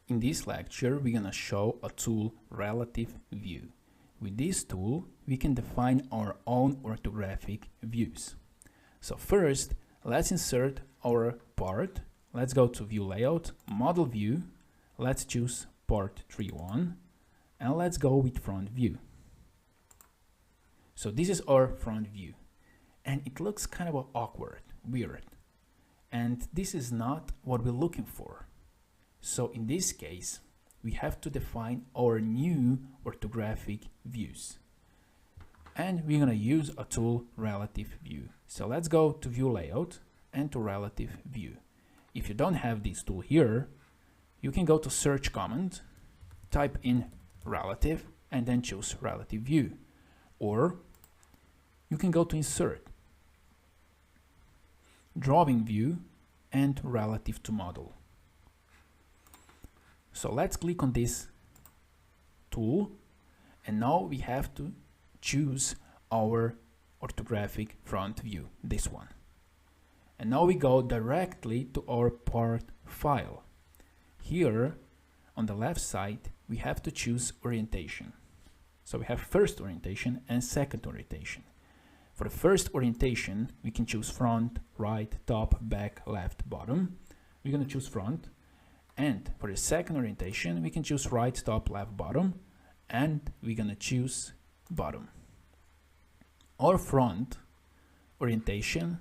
In this lecture, we're gonna show a tool, Relative View. With this tool, we can define our own orthographic views. So first, let's insert our part. Let's go to View Layout, Model View. Let's choose Part 3.1, and let's go with Front View. So this is our front view, and it looks kind of awkward, weird, and this is not what we're looking for. So in this case, we have to define our new orthographic views. And we're gonna use a tool, Relative View. So let's go to View Layout and to Relative View. If you don't have this tool here, you can go to Search command, type in Relative, and then choose Relative View. Or you can go to Insert, Drawing View, and Relative to Model. So let's click on this tool, and now we have to choose our orthographic front view, this one. And now we go directly to our part file. Here on the left side, we have to choose orientation. So we have first orientation and second orientation. For the first orientation, we can choose front, right, top, back, left, bottom. We're gonna choose front. And for the second orientation, we can choose right, top, left, bottom, and we're gonna choose bottom. Our front orientation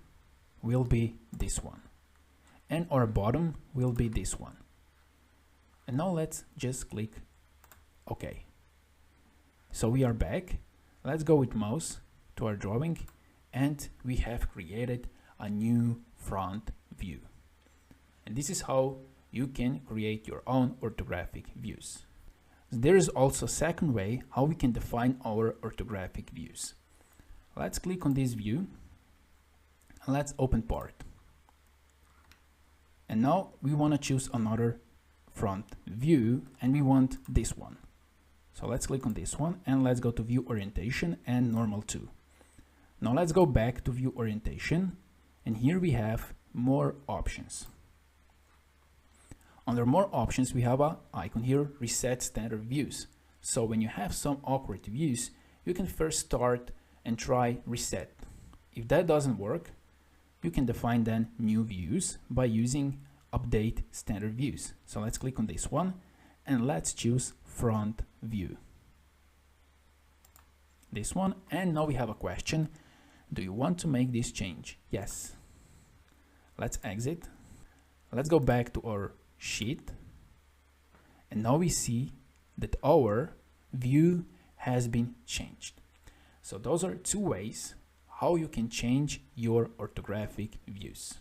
will be this one, and our bottom will be this one. And now let's just click OK. So we are back. Let's go with mouse to our drawing, and we have created a new front view. And this is how you can create your own orthographic views. There is also a second way how we can define our orthographic views. Let's click on this view and let's open part. And now we want to choose another front view, and we want this one. So let's click on this one and let's go to View Orientation and Normal to. Now let's go back to View Orientation, and here we have more options. Under more options, we have an icon here, Reset Standard Views. So when you have some awkward views, you can first start and try Reset. If that doesn't work, you can define then new views by using Update Standard Views. So let's click on this one and let's choose Front View. This one, and now we have a question. Do you want to make this change? Yes. Let's exit. Let's go back to our sheet, and now we see that our view has been changed. So those are two ways how you can change your orthographic views.